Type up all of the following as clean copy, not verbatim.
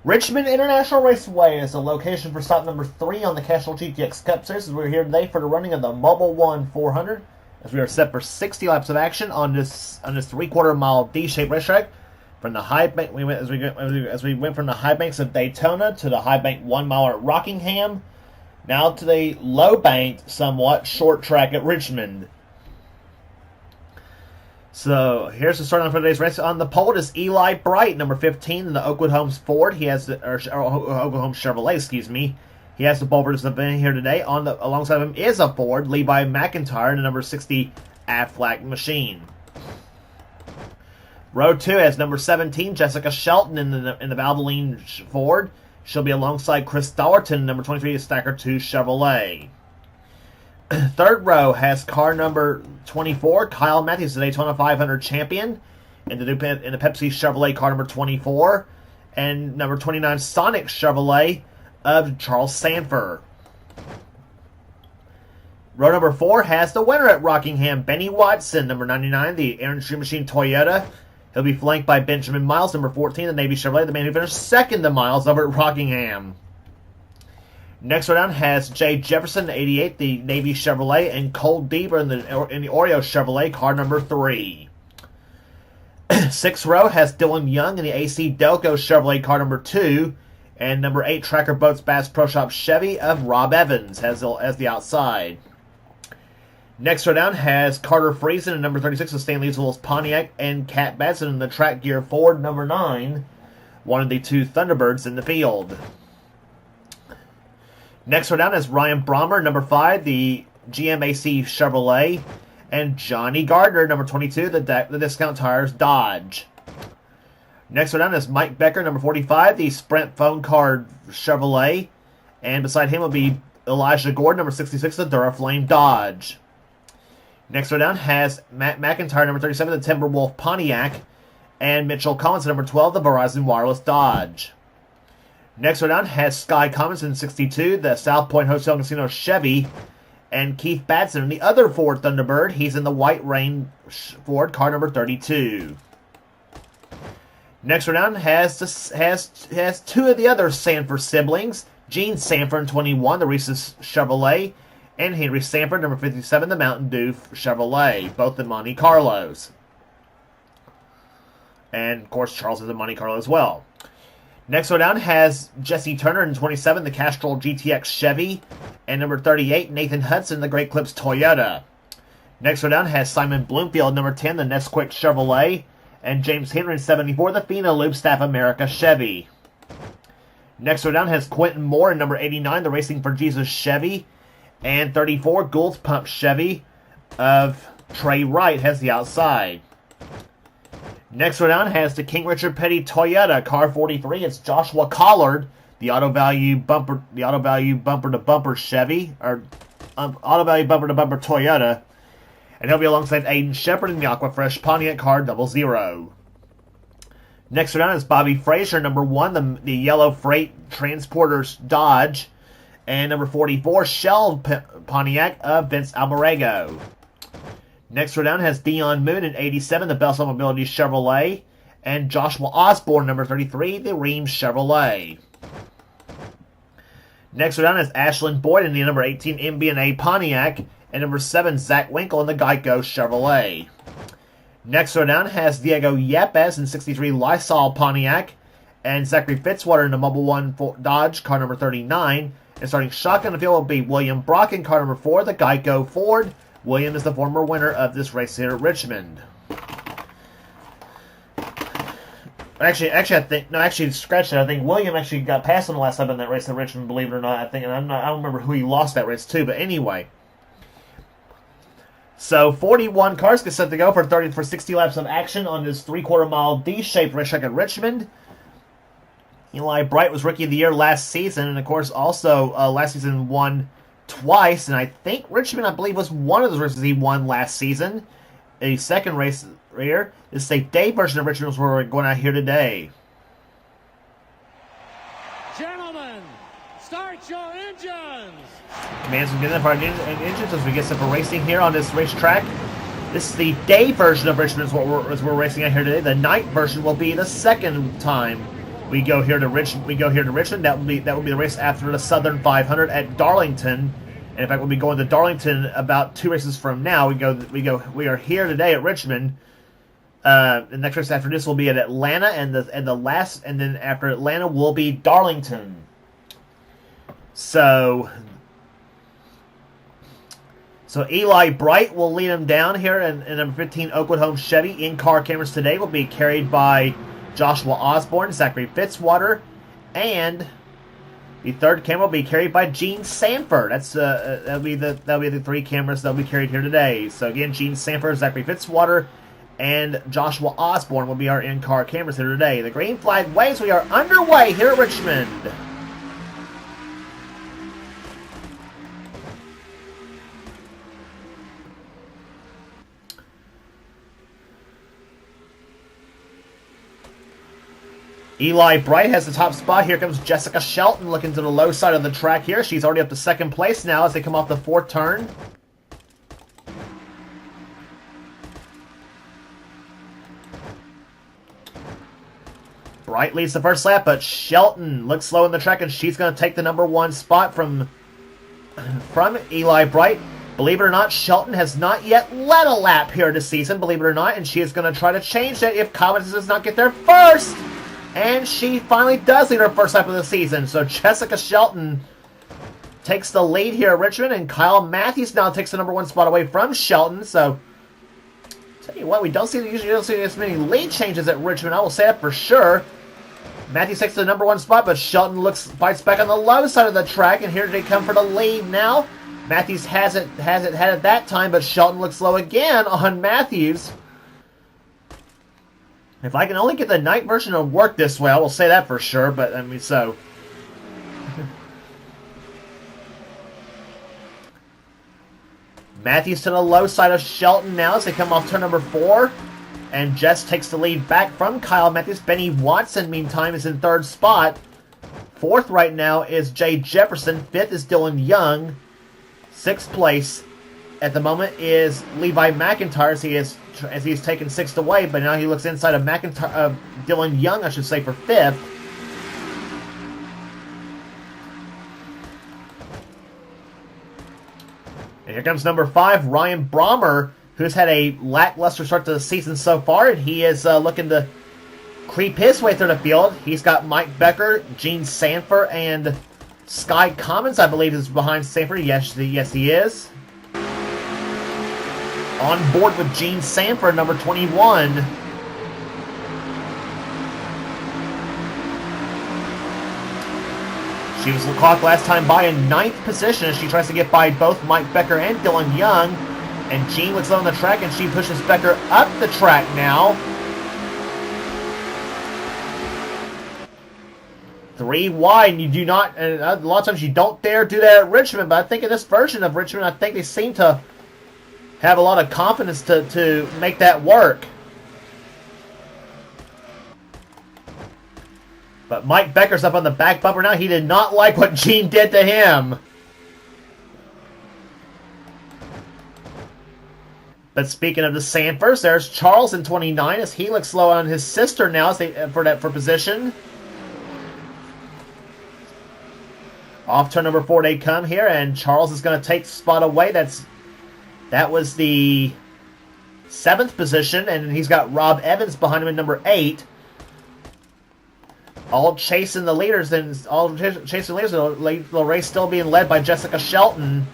Richmond International Raceway is the location for stop number 3 on the Castrol GTX Cup Series. As we're here today for the running of the Mobil 1 400, as we are set for 60 laps of action on this 3/4 mile D-shaped racetrack. From the high bank, as we went from the high banks of Daytona to the high bank 1 mile at Rockingham, now to the low banked, somewhat short track at Richmond. So here's the starting for today's race. On the pole is Eli Bright, number 15, in the Oakwood Homes Ford. He has Oakwood Homes Chevrolet, excuse me. He has the pole for this event here today. Alongside of him is a Ford, Levi McIntyre, in the number 60 Aflac machine. Row 2 has number 17, Jessica Shelton, in the Valvoline Ford. She'll be alongside Chris Dollerton, number 23, Stacker 2 Chevrolet. Third row has car number 24, Kyle Matthews, the Daytona 500 champion, in the Pepsi Chevrolet car number 24, and number 29, Sonic Chevrolet of Charles Sanford. Row number 4 has the winner at Rockingham, Benny Watson, number 99, the Aaron Street Machine Toyota. He'll be flanked by Benjamin Miles, number 14, the Navy Chevrolet, the man who finished second to Miles over at Rockingham. Next row down has Jay Jefferson, 88, the Navy Chevrolet, and Cole Deaver in the Oreo Chevrolet, car number 3. Sixth row has Dylan Young in the AC Delco Chevrolet, car number 2, and number 8, Tracker Boats Bass Pro Shop Chevy of Rob Evans as the outside. Next row down has Carter Friesen in number 36 of Stanley Will's Pontiac, and Cat Batson in the Track Gear Ford number 9, one of the 2 Thunderbirds in the field. Next row down is Ryan Brommer, number 5, the GMAC Chevrolet, and Johnny Gardner, number 22, the Discount Tires Dodge. Next row down is Mike Becker, number 45, the Sprint Phone Card Chevrolet, and beside him will be Elijah Gordon, number 66, the Duraflame Dodge. Next row down has Matt McIntyre, number 37, the Timberwolf Pontiac, and Mitchell Collins, number 12, the Verizon Wireless Dodge. Next row down has Sky Commons in 62, the South Point Hotel and Casino Chevy, and Keith Batson in the other Ford Thunderbird. He's in the White Rain Ford, car number 32. Next row down has 2 of the other Sanford siblings, Gene Sanford in 21, the Reese's Chevrolet, and Henry Sanford, number 57, the Mountain Dew Chevrolet, both in Monte Carlos. And, of course, Charles is in Monte Carlo as well. Next row down has Jesse Turner in 27, the Castrol GTX Chevy, and number 38, Nathan Hudson, the Great Clips Toyota. Next row down has Simon Bloomfield, number 10, the Nesquik Chevrolet, and James Henry in 74, the Fina Lube Staff America Chevy. Next row down has Quentin Moore in number 89, the Racing for Jesus Chevy, and 34, Gould's Pump Chevy of Trey Wright has the outside. Next row down has the King Richard Petty Toyota, car 43. It's Joshua Collard, the Auto Value Bumper to Bumper Chevy, or Auto Value Bumper to Bumper Toyota, and he'll be alongside Aiden Shepard in the Aquafresh Pontiac car 00. Next row down is Bobby Frazier, number 1, the Yellow Freight Transporters Dodge, and number 44, Shell Pontiac of Vince Almarego. Next row down has Dion Moon in 87, the Bell Mobility Chevrolet, and Joshua Osborne, number 33, the Reams Chevrolet. Next row down is Ashlyn Boyd in the number 18 MB&A Pontiac, and number 7, Zach Winkle in the Geico Chevrolet. Next row down has Diego Yepes in 63 Lysol Pontiac, and Zachary Fitzwater in the Mobil 1 Dodge, car number 39. And starting shotgun the field will be William Brock in car number 4, the Geico Ford. William is the former winner of this race here at Richmond. Scratch that. I think William actually got past on the last time in that race at Richmond, believe it or not. I don't remember who he lost that race to, but anyway. So 41 cars get set to go for 60 laps of action on this 3/4 mile D-shaped racetrack at Richmond. Eli Bright was Rookie of the Year last season, and of course also last season won twice, and I think Richmond, I believe, was one of those races he won last season. A second race here. This is a day version of Richmond where we're going out here today. Gentlemen, start your engines! Commands from getting our engines as we get set for racing here on this racetrack. This is the day version of Richmond is what we're racing out here today. The night version will be the second time We go here to Richmond. That will be the race after the Southern 500 at Darlington. And in fact, we'll be going to Darlington about 2 races from now. We are here today at Richmond. The next race after this will be at Atlanta, and then after Atlanta will be Darlington. So Eli Bright will lead him down here in number 15 Oakwood Home Chevy. In-car cameras today will be carried by Joshua Osborne, Zachary Fitzwater, and the third camera will be carried by Gene Sanford. That'll be the 3 cameras that'll be carried here today. So again, Gene Sanford, Zachary Fitzwater, and Joshua Osborne will be our in-car cameras here today. The green flag waves. We are underway here at Richmond. Eli Bright has the top spot. Here comes Jessica Shelton looking to the low side of the track here. She's already up to second place now as they come off the 4th turn. Bright leads the first lap, but Shelton looks slow in the track, and she's going to take the number 1 spot from Eli Bright. Believe it or not, Shelton has not yet led a lap here this season, believe it or not, and she is going to try to change that if Collins does not get there first. And she finally does lead her first lap of the season. So Jessica Shelton takes the lead here at Richmond, and Kyle Matthews now takes the number 1 spot away from Shelton. So, tell you what, usually don't see as many lead changes at Richmond. I will say that for sure. Matthews takes the number 1 spot, but Shelton bites back on the low side of the track, and here they come for the lead now. Matthews hasn't had it that time, but Shelton looks low again on Matthews. If I can only get the night version to work this way, I will say that for sure, but I mean, so. Matthews to the low side of Shelton now as they come off turn number 4. And Jess takes the lead back from Kyle Matthews. Benny Watson, meantime, is in 3rd spot. 4th right now is Jay Jefferson. 5th is Dylan Young. 6th place at the moment is Levi McIntyre as he's taken 6th away, but now he looks inside of Dylan Young, I should say, for 5th. And here comes number 5, Ryan Brommer, who's had a lackluster start to the season so far, and he is looking to creep his way through the field. He's got Mike Becker, Gene Sanford, and Sky Commons, I believe, is behind Sanford. Yes, he is. On board with Gene Sanford, number 21. She was clocked last time by in 9th position as she tries to get by both Mike Becker and Dylan Young. And Gene looks on the track, and she pushes Becker up the track now. 3 wide, and you do not, and a lot of times you don't dare do that at Richmond, but I think in this version of Richmond, I think they seem to have a lot of confidence to make that work. But Mike Becker's up on the back bumper now. He did not like what Gene did to him. But speaking of the Sanfords, there's Charles in 29 as he looks low on his sister now for position. Off turn number 4 they come here, and Charles is going to take spot away. That was the 7th position, and he's got Rob Evans behind him in number 8. All chasing the leaders, and the race still being led by Jessica Shelton.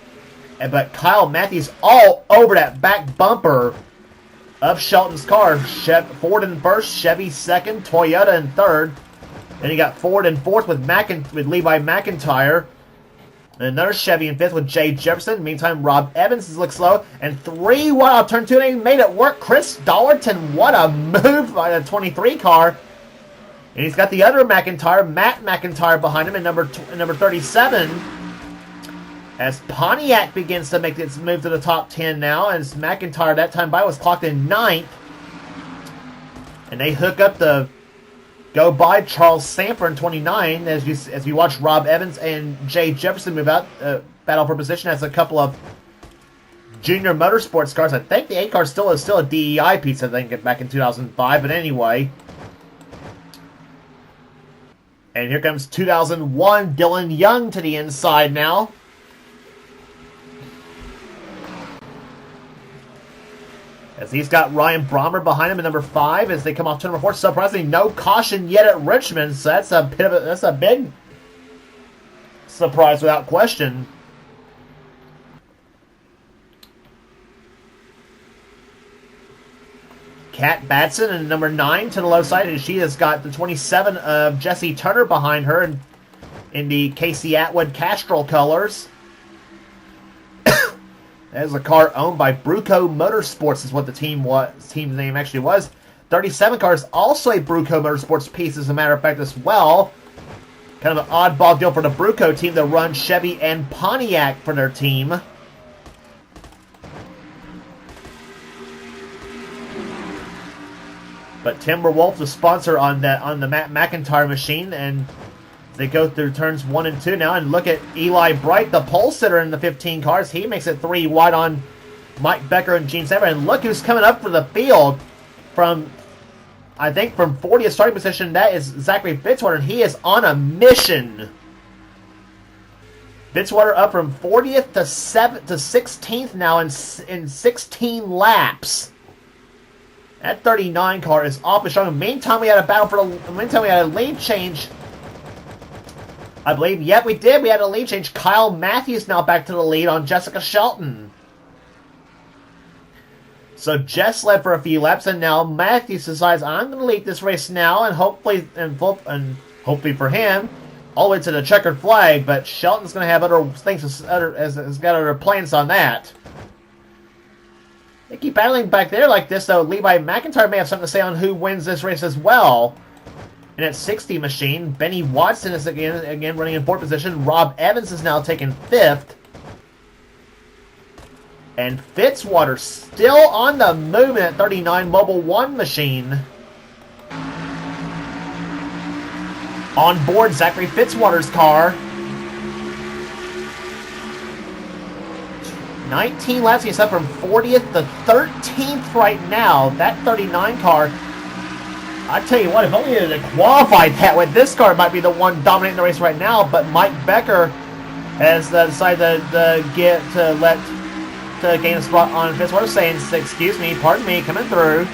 But Kyle Matthews all over that back bumper of Shelton's car. Ford in first, Chevy second, Toyota in third. Then you got Ford in fourth with Levi McIntyre. And another Chevy in fifth with Jay Jefferson. Meantime, Rob Evans looks low. And 3 wide off turn 2. And he made it work. Chris Dollarton, what a move by the 23 car. And he's got the other McIntyre, Matt McIntyre, behind him in number 37. As Pontiac begins to make its move to the top 10 now. As McIntyre that time by was clocked in 9th. And they hook up the go by Charles Sanford in 29 as you watch Rob Evans and Jay Jefferson move out, battle for position as a couple of junior motorsports cars. I think the 8 car is still a DEI piece, I think, back in 2005, but anyway. And here comes 2001 Dylan Young to the inside now. As he's got Ryan Brommer behind him in number 5 as they come off to number 4. Surprisingly, no caution yet at Richmond, so that's a big surprise without question. Kat Batson in number 9 to the low side, and she has got the 27 of Jesse Turner behind her in the Casey Atwood Castrol colors. That is a car owned by Bruco Motorsports, is what the team's name actually was. 37 car is also a Bruco Motorsports piece, as a matter of fact, as well. Kind of an oddball deal for the Bruco team that run Chevy and Pontiac for their team. But Timberwolf, the sponsor on the Matt McIntyre machine, and they go through turns 1 and 2 now. And look at Eli Bright, the pole sitter in the 15 cars. He makes it 3 wide on Mike Becker and Gene Saber. And look who's coming up for the field from 40th starting position. That is Zachary Fitzwater, and he is on a mission. Fitzwater up from 40th to 16th now in 16 laps. That 39 car is off and strong. Meantime, we had a lead change. I believe, yep, we did. We had a lead change. Kyle Matthews now back to the lead on Jessica Shelton. So Jess led for a few laps, and now Matthews decides, I'm going to lead this race now, and hopefully for him, all the way to the checkered flag. But Shelton's going to have other things, has got other plans on that. They keep battling back there like this, though. Levi McIntyre may have something to say on who wins this race as well. And at 60 machine, Benny Watson is again running in 4th position. Rob Evans is now taking 5th. And Fitzwater still on the movement at 39 Mobil 1 machine. On board Zachary Fitzwater's car. 19 laps, he's up from 40th to 13th right now. That 39 car, I tell you what, if only they qualified that with this car, might be the one dominating the race right now. But Mike Becker has decided to gain a spot on Fitzwater, saying, "Excuse me, pardon me, coming through."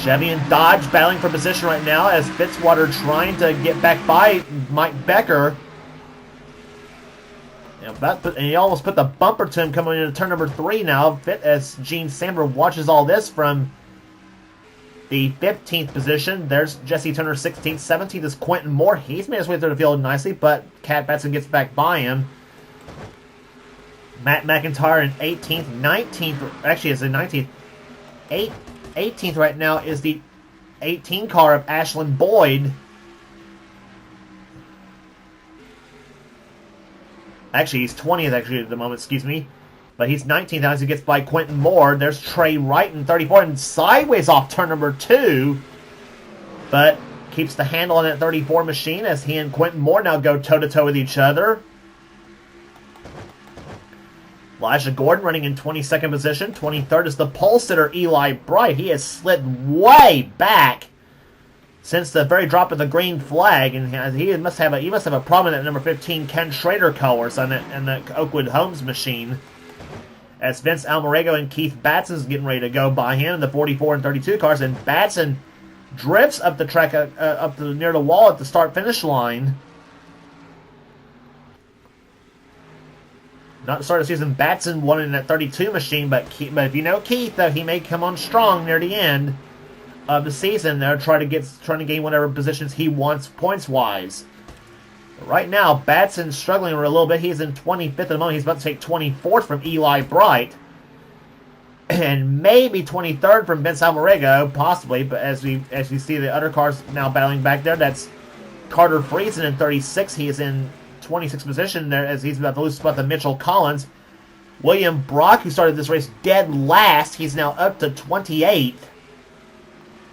Chevy and Dodge battling for position right now as Fitzwater trying to get back by Mike Becker. And he almost put the bumper to him coming into turn number 3 now, as Gene Samber watches all this from the 15th position. There's Jesse Turner 16th. 17th is Quentin Moore. He's made his way through the field nicely, but Cat Batson gets back by him. Matt McIntyre in 18th. 19th, actually is the 19th. 18th right now is the 18 car of Ashlyn Boyd. Actually, he's 20th at the moment, excuse me. But he's 19th as he gets by Quentin Moore. There's Trey Wright in 34 and sideways off turn number 2. But keeps the handle on that 34 machine as he and Quentin Moore now go toe-to-toe with each other. Elijah Gordon running in 22nd position. 23rd is the pole sitter Eli Bright. He has slid way back since the very drop of the green flag, and he must have a problem at number 15 Ken Schrader colors on the Oakwood Homes machine. As Vince Almarego and Keith Batson's getting ready to go by him in the 44 and 32 cars, and Batson drifts up the track up to near the wall at the start-finish line. Not the start of the season, Batson won in that 32 machine, but if you know Keith, though, he may come on strong near the end of the season. They're trying to gain whatever positions he wants points-wise. Right now, Batson's struggling a little bit. He's in 25th at the moment. He's about to take 24th from Eli Bright. And maybe 23rd from Vince Almarego, possibly. But as you see the other cars now battling back there, that's Carter Friesen in 36. He is in 26th position there as he's about to lose spot to Mitchell Collins. William Brock, who started this race dead last, he's now up to 28th.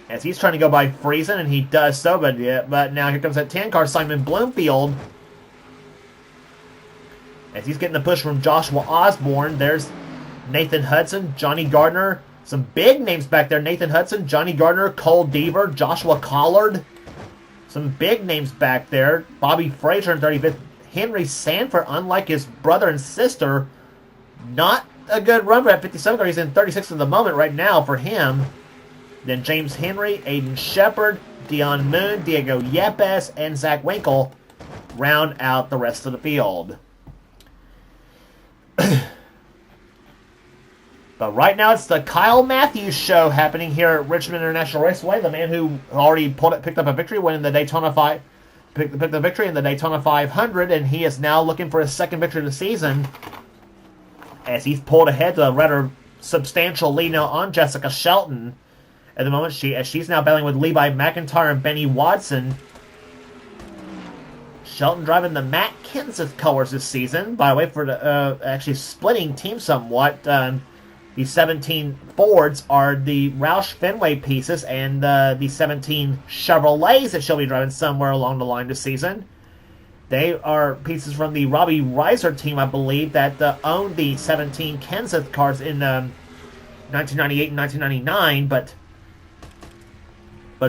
As he's trying to go by Friesen, and he does so, but now here comes that 10 car, Simon Bloomfield. As he's getting the push from Joshua Osborne, there's Nathan Hudson, Johnny Gardner, Some big names back there. Nathan Hudson, Johnny Gardner, Cole Deaver, Joshua Collard. Some big names back there. Bobby Frazier in 35th. Henry Sanford, unlike his brother and sister, not a good run at 57. He's in 36th at the moment right now for him. Then James Henry, Aiden Shepard, Dion Moon, Diego Yepes, and Zach Winkle round out the rest of the field. But right now it's the Kyle Matthews show happening here at Richmond International Raceway. The man who already picked up a victory winning the Daytona picked the victory in the Daytona 500, and he is now looking for his second victory of the season as he's pulled ahead to a rather substantial lead now on Jessica Shelton. At the moment, she's now battling with Levi McIntyre and Benny Watson. Shelton driving the Matt Kenseth colors this season. By the way, for the actually splitting teams somewhat. The 17 Fords are the Roush Fenway pieces, and the 17 Chevrolets that she'll be driving somewhere along the line this season. They are pieces from the Robbie Reiser team, I believe, that owned the 17 Kenseth cars in 1998 and 1999, but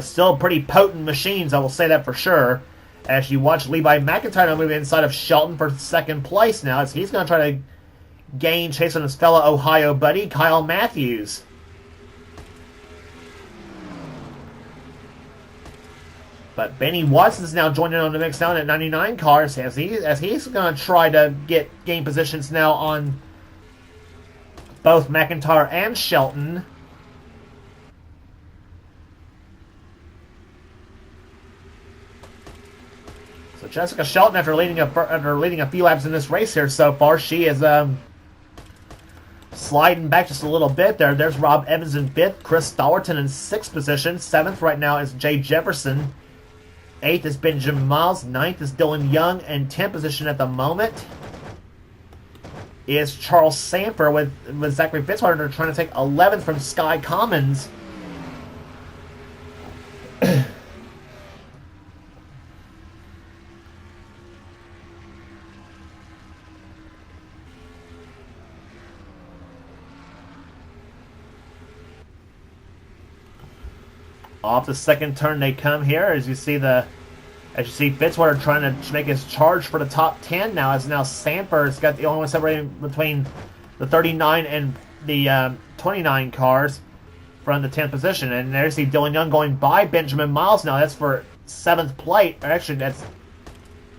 still pretty potent machines, I will say that for sure. As you watch Levi McIntyre now move inside of Shelton for second place now, as he's going to try to gain chase on his fellow Ohio buddy, Kyle Matthews. But Benny Watson's now joining on the mix down at 99 cars as he's going to try to gain positions now on both McIntyre and Shelton. So Jessica Shelton, after leading a few laps in this race here so far, she is sliding back just a little bit there. There's Rob Evans in 5th, Chris Stollerton in 6th position. 7th right now is Jay Jefferson. 8th is Benjamin Miles. 9th is Dylan Young. And 10th position at the moment is Charles Sanford with Zachary Fitzwater trying to take 11th from Sky Commons. Off the second turn they come here, as you see Fitzwater trying to make his charge for the top 10 now. As now Sanford's got the only one separating between the 39 and the 29 cars from the 10th position. And there's the Dylan Young going by Benjamin Miles now. That's for 7th place. Or actually that's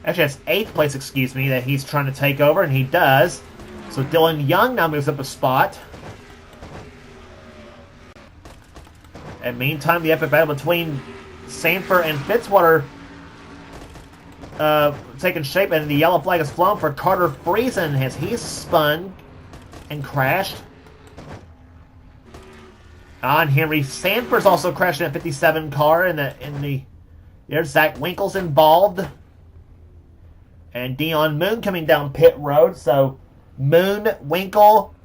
8th place, excuse me, that he's trying to take over, and he does. So Dylan Young now moves up a spot. And meantime, the epic battle between Sanford and Fitzwater taking shape, and the yellow flag is flown for Carter Friesen as he's spun and crashed. And Henry Sanford's also crashed in a 57 car there's Zach Winkle's involved. And Dion Moon coming down pit road. So Moon, Winkle,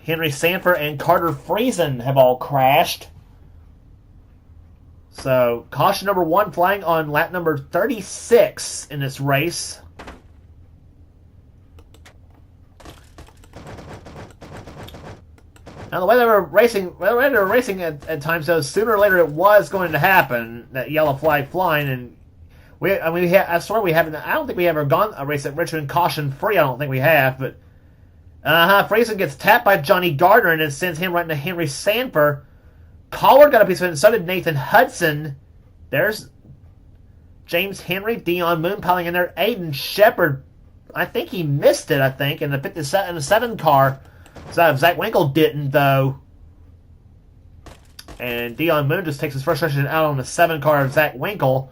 Henry Sanford and Carter Friesen have all crashed. So, caution number 1 flying on lap number 36 in this race. Now, the way they were racing at times, though, sooner or later it was going to happen, that yellow flag flying. And I swear we haven't. I don't think we ever gone a race at Richmond caution free. I don't think we have, but. Friesen gets tapped by Johnny Gardner and it sends him right into Henry Sanford. Collard got a piece of it, and so did Nathan Hudson. There's James Henry, Dion Moon piling in there. Aiden Shepard, I think he missed it, in the 57 car. So Zach Winkle didn't, though. And Dion Moon just takes his frustration out on the 7 car of Zach Winkle.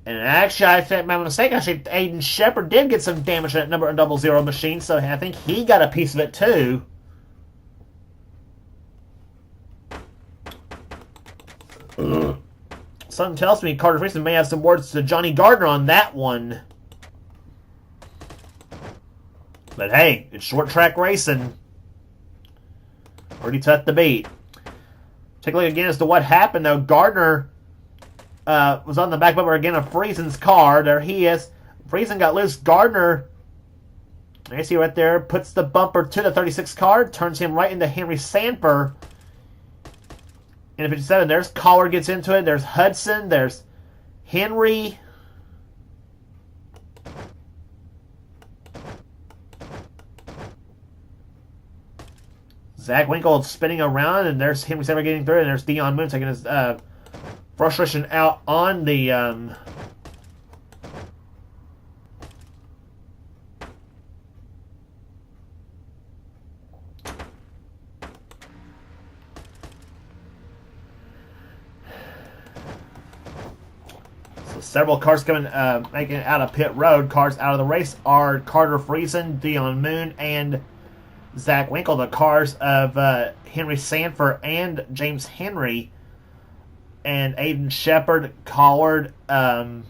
And actually, I think my mistake. Actually, Aiden Shepard did get some damage at that number 00 machine, so I think he got a piece of it too. Something tells me Carter Friesen may have some words to Johnny Gardner on that one. But hey, it's short track racing. Pretty tough to beat. Take a look again as to what happened though. Gardner was on the back bumper again of Friesen's car. There he is. Friesen got loose. Gardner, you see right there, puts the bumper to the 36 car, turns him right into Henry Sanford. In the 57, there's Collard gets into it. There's Hudson. There's Henry. Zach Winkle spinning around, and there's Henry Sanford getting through, and there's Dion Moon taking his frustration out on the several cars coming, making it out of pit road. Cars out of the race are Carter Friesen, Dion Moon, and Zach Winkle. The cars of Henry Sanford and James Henry and Aiden Shepard, Collard, and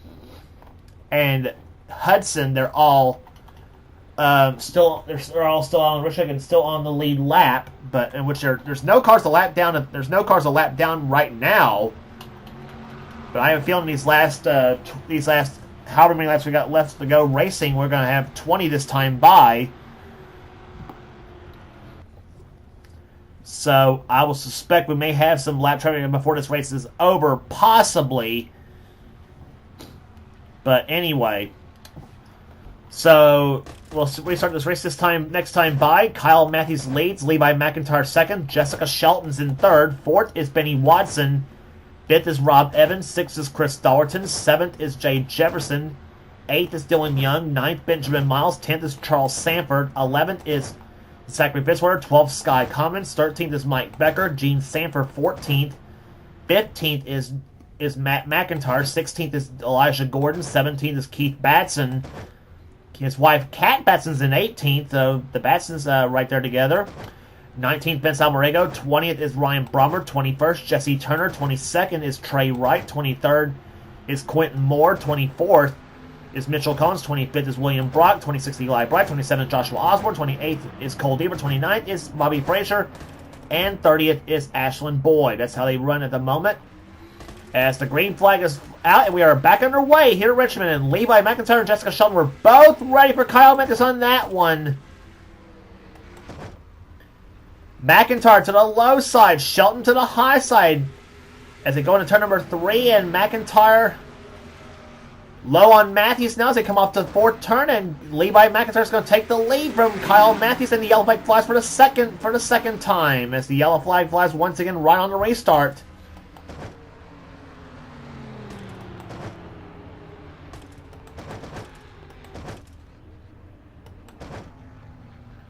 Hudson. They're all still on the and still on the lead lap, but in which there's no cars to lap down. There's no cars to lap down right now. But I have a feeling these last however many laps we got left to go racing, we're going to have 20 this time by. So I will suspect we may have some lap traffic before this race is over, possibly. But anyway, so we'll restart this race next time by. Kyle Matthews leads, Levi McIntyre second, Jessica Shelton's in third, fourth is Benny Watson. 5th is Rob Evans. 6th is Chris Dollerton. 7th is Jay Jefferson. 8th is Dylan Young. 9th, Benjamin Miles. 10th is Charles Sanford. 11th is Zachary Fitzwater. 12th, Sky Commons. 13th is Mike Becker. Gene Sanford, 14th. 15th is Matt McIntyre. 16th is Elijah Gordon. 17th is Keith Batson. His wife, Kat Batson's in 18th. So the Batsons right there together. 19th, Vince Almarego. 20th is Ryan Brummer. 21st, Jesse Turner. 22nd is Trey Wright. 23rd is Quentin Moore. 24th is Mitchell Collins. 25th is William Brock. 26th, Eli Bright. 27th, Joshua Osborne. 28th is Cole Deaver. 29th is Bobby Frazier. And 30th is Ashlyn Boyd. That's how they run at the moment. As the green flag is out, and we are back underway here at Richmond. And Levi McIntyre and Jessica Shelton were both ready for Kyle Mendes on that one. McIntyre to the low side, Shelton to the high side as they go into turn number 3, and McIntyre low on Matthews now as they come off the 4th turn, and Levi McIntyre is going to take the lead from Kyle Matthews, and the yellow flag flies for the second time as the yellow flag flies once again right on the restart.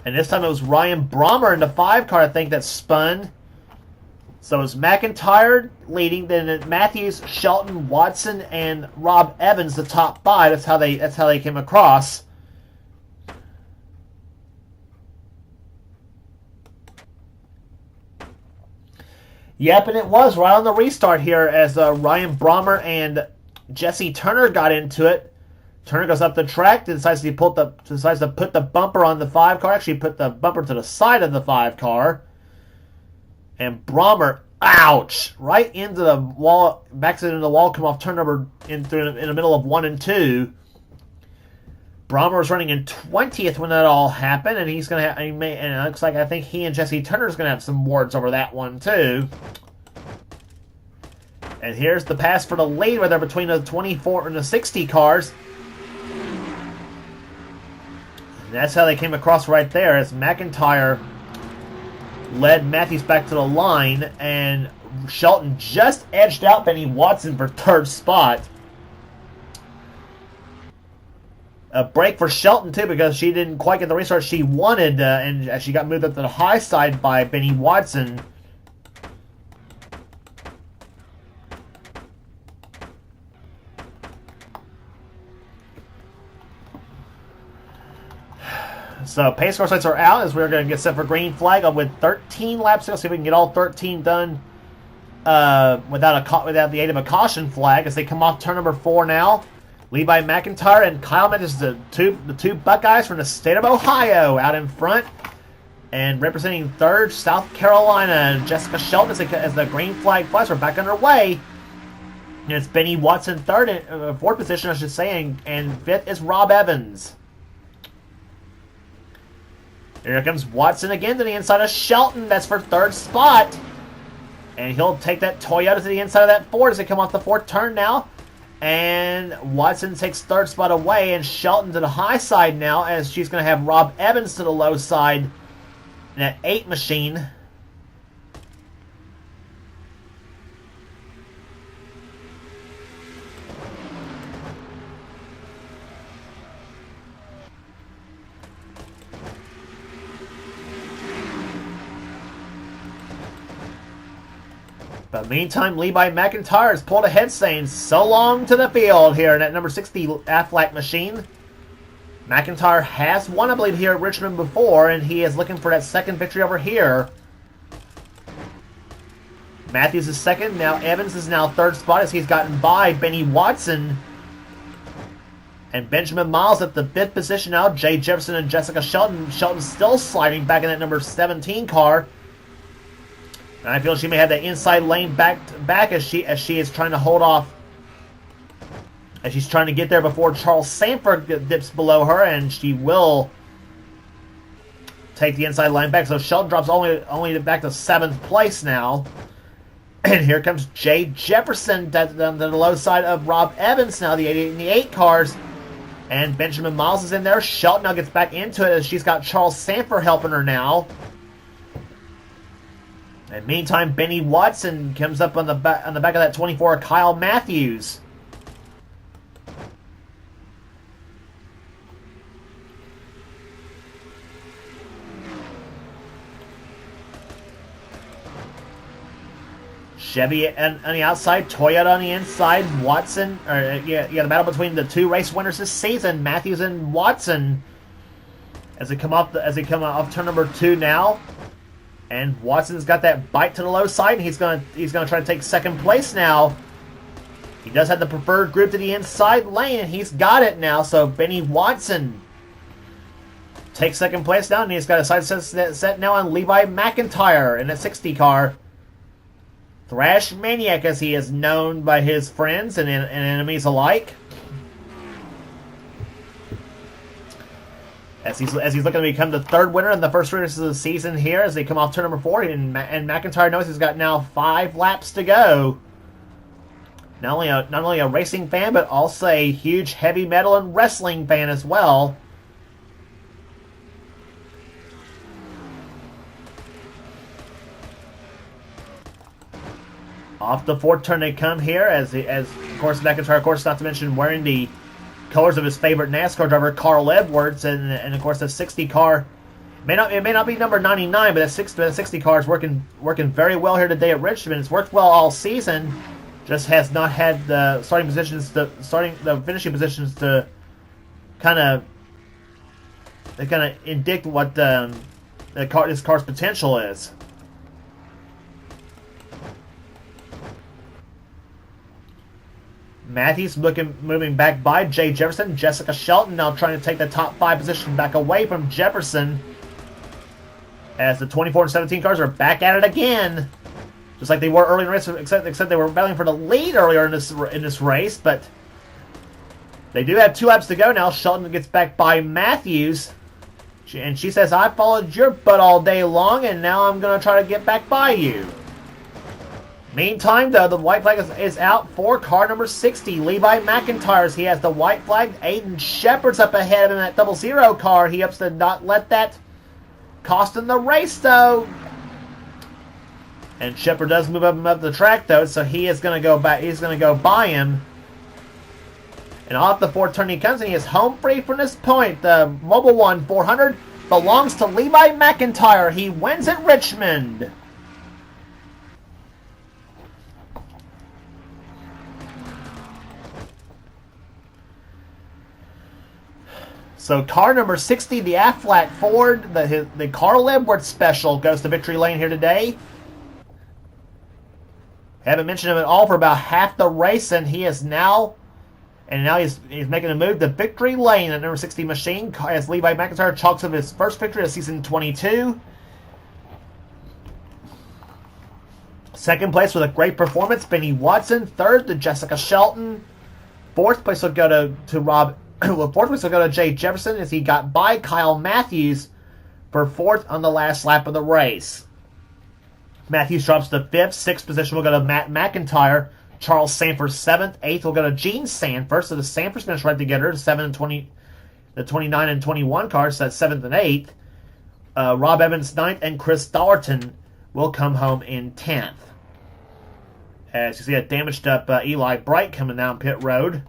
And this time it was Ryan Brommer in the 5 car, I think, that spun. So it was McIntyre leading, then Matthews, Shelton, Watson, and Rob Evans the top 5. That's how they came across. Yep, and it was right on the restart here as Ryan Brommer and Jesse Turner got into it. Turner goes up the track, decides to put the bumper on the 5 car. Actually, put the bumper to the side of the 5 car. And Brommer, ouch! Right into the wall, backs it into the wall, come off turn number in the middle of 1 and 2. Brommer was running in 20th when that all happened, and he's gonna and it looks like I think he and Jesse Turner's gonna have some words over that one too. And here's the pass for the lead right there between the 24 and the 60 cars. And that's how they came across right there as McIntyre led Matthews back to the line, and Shelton just edged out Benny Watson for 3rd spot. A break for Shelton, too, because she didn't quite get the restart she wanted, and she got moved up to the high side by Benny Watson. So pace car lights are out as we're going to get set for green flag with 13 laps to go. See if we can get all 13 done without the aid of a caution flag as they come off turn number 4 now. Levi McIntyre and Kyle Mendes, the two Buckeyes from the state of Ohio, out in front. And representing 3rd, South Carolina, Jessica Shelton as the green flag flies. We're back underway. And it's Benny Watson fourth position, I should say, and fifth is Rob Evans. Here comes Watson again to the inside of Shelton. That's for third spot. And he'll take that Toyota to the inside of that Ford as they come off the fourth turn now. And Watson takes third spot away, and Shelton to the high side now, as she's going to have Rob Evans to the low side in that 8 machine. But meantime, Levi McIntyre has pulled ahead, saying so long to the field here in that number 60 Aflac machine. McIntyre has won, I believe, here at Richmond before, and he is looking for that second victory over here. Matthews is second. Now Evans is now third spot as he's gotten by Benny Watson. And Benjamin Miles at the fifth position now. Jay Jefferson and Jessica Shelton. Shelton still sliding back in that number 17 car. And I feel she may have that inside lane back as she is trying to hold off. As she's trying to get there before Charles Sanford dips below her, and she will take the inside line back. So Shelton drops only back to 7th place now. And here comes Jay Jefferson to the low side of Rob Evans now, the 88 cars. And Benjamin Miles is in there. Shelton now gets back into it as she's got Charles Sanford helping her now. And meantime, Benny Watson comes up on the back of that 24, Kyle Matthews. Chevy on the outside, Toyota on the inside. Watson, the battle between the two race winners this season, Matthews and Watson, as they come off turn number 2 now. And Watson's got that bite to the low side, and he's gonna try to take second place now. He does have the preferred group to the inside lane, and he's got it now. So Benny Watson takes second place now, and he's got a side set now on Levi McIntyre in a 60 car. Thrash Maniac, as he is known by his friends and enemies alike. As he's looking to become the third winner in the first race of the season here as they come off turn number 4. And McIntyre knows he's got now 5 laps to go. Not only a racing fan, but also a huge heavy metal and wrestling fan as well. Off the 4th turn they come here as of course McIntyre, of course, not to mention wearing the colors of his favorite NASCAR driver, Carl Edwards, and of course the 60 car. It may not be number 99, but the 60 car is working very well here today at Richmond. It's worked well all season, just has not had the finishing positions to kind of indict what this car's potential is. Matthews moving back by Jay Jefferson. Jessica Shelton now trying to take the top 5 position back away from Jefferson. As the 24 and 17 cars are back at it again. Just like they were earlier in the race, except they were battling for the lead earlier in this race. But they do have 2 laps to go now. Shelton gets back by Matthews. And she says, I followed your butt all day long, and now I'm going to try to get back by you. Meantime, though, the white flag is out for car number 60, Levi McIntyre. He has the white flag. Aiden Shepard's up ahead of him in that 00 car. He hopes to not let that cost him the race, though. And Shepard does move up the track, though, so he is going to go back. He's going to go by him. And off the 4th turn he comes, and he is home free from this point. The Mobil 1 400 belongs to Levi McIntyre. He wins at Richmond. So car number 60, the Aflac Ford, the Carl Edwards special goes to victory lane here today. Haven't mentioned him at all for about half the race, and he's making a move to victory lane at number 60 machine as Levi McIntyre chalks up his first victory of season 22. Second place with a great performance, Benny Watson. Third to Jessica Shelton. Fourth place will go to Rob. Well, fourth place will go to Jay Jefferson as he got by Kyle Matthews for fourth on the last lap of the race. Matthews drops to fifth. Sixth position will go to Matt McIntyre. Charles Sanford seventh. Eighth will go to Gene Sanford. So the Sanfords finished right together. The 7 and 20, the 29 and 21 cars. So that's seventh and eighth. Rob Evans ninth, and Chris Dollerton will come home in 10th. As you see a damaged up Eli Bright coming down pit road.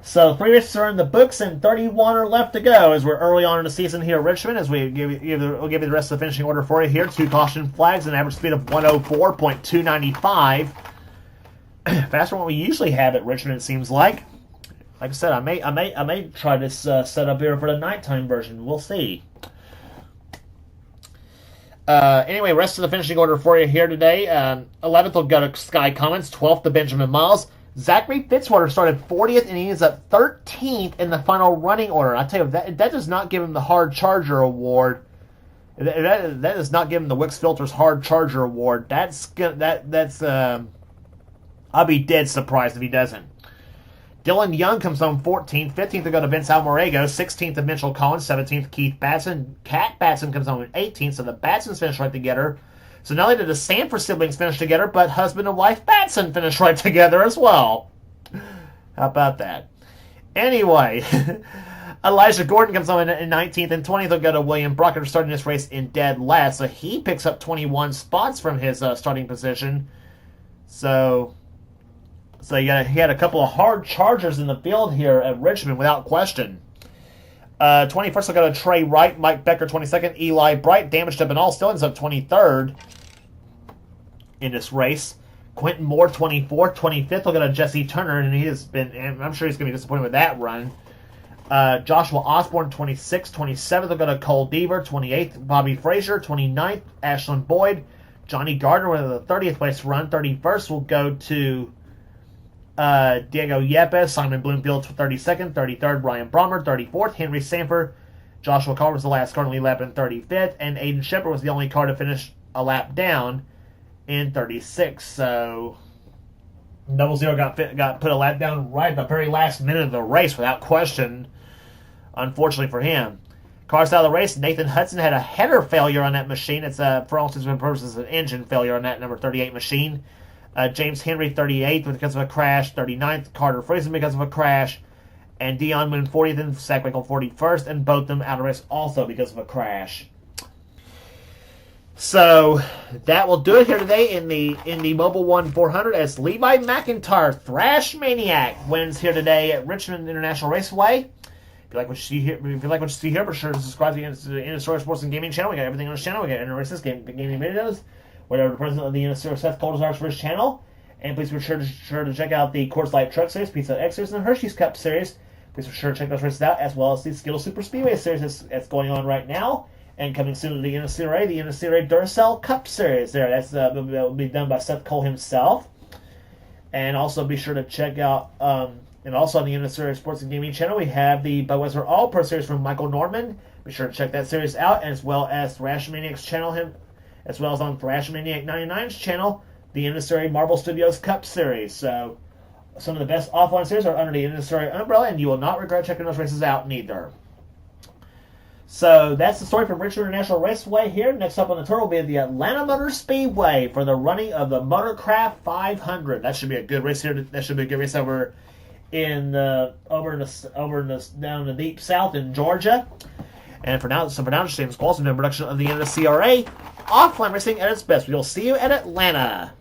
So 3 races are in the books and 31 are left to go as we're early on in the season here at Richmond. As we'll give you the rest of the finishing order for you here. 2 caution flags, an average speed of 104.295. Faster than what we usually have at Richmond, it seems like. Like I said, I may try this setup here for the nighttime version. We'll see. Anyway, rest of the finishing order for you here today. 11th will go to Sky Cummins. 12th to Benjamin Miles. Zachary Fitzwater started 40th, and he ends up 13th in the final running order. I tell you, that does not give him the Hard Charger Award. That does not give him the Wix Filters Hard Charger Award. I'll be dead surprised if he doesn't. Dylan Young comes home 14th. 15th to go to Vince Almarego. 16th to Mitchell Collins. 17th Keith Batson. Kat Batson comes home in 18th. So the Batsons finish right together. So not only did the Sanford siblings finish together, but husband and wife Batson finish right together as well. How about that? Anyway, Elijah Gordon comes home in 19th, and 20th will go to William Brockett, starting this race in dead last. So he picks up 21 spots from his starting position. So he had a couple of hard chargers in the field here at Richmond without question. 21st will go to Trey Wright, Mike Becker 22nd, Eli Bright damaged up and all still ends up 23rd in this race. Quentin Moore 24th, 25th will go to Jesse Turner, and I'm sure he's going to be disappointed with that run. Joshua Osborne 26th, 27th will go to Cole Deaver, 28th Bobby Frazier, 29th Ashlyn Boyd, Johnny Gardner with a 30th place run. 31st will go to Diego Yepes, Simon Bloomfield 32nd, 33rd Ryan Brommer, 34th Henry Sanford, Joshua Carter was the last car only lap in 35th, and Aiden Shepard was the only car to finish a lap down in 36th. So 00 got put a lap down right at the very last minute of the race without question, unfortunately for him. Cars out of the race, Nathan Hudson had a header failure on that machine. It's for all intents and purposes an engine failure on that number 38 machine. James Henry 38th because of a crash, 39th Carter Friesen because of a crash, and Dion Moon 40th and Zach Winkle 41st, and both of them out of race also because of a crash. So that will do it here today in the Mobil 1 400 as Levi McIntyre, Thrash Maniac, wins here today at Richmond International Raceway. If you like what you see here, be sure to subscribe to the NNSCRA Sports and Gaming channel. We got everything on this channel. We got races, gaming videos, whatever the president of the NNSCRA Seth Cole desires for his channel. And please be sure to check out the Coors Light Truck Series, Pizza X Series, and the Hershey's Cup Series. Please be sure to check those races out, as well as the Skittle Super Speedway Series that's going on right now. And coming soon to the NNSCRA Duracell Cup Series. That will be done by Seth Cole himself. And also be sure to check out, and also on the NNSCRA Sports and Gaming channel, we have the Budweiser All-Pro Series from Michael Norman. Be sure to check that series out, as well as Thrash Maniac's channel, as well as on Thrash Maniac 99's channel, the NNSCRA Marble Studios Cup Series. So some of the best offline series are under the NNSCRA umbrella, and you will not regret checking those races out neither. So that's the story from Richmond International Raceway here. Next up on the tour will be the Atlanta Motor Speedway for the running of the Motorcraft 500. That should be a good race here. That should be a good race over down in the deep south in Georgia. And for now, just James Paulson, in production of the NNSCRA offline racing at its best. We'll see you at Atlanta.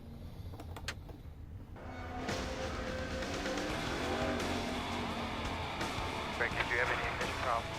Rick, did you have any ignition problems?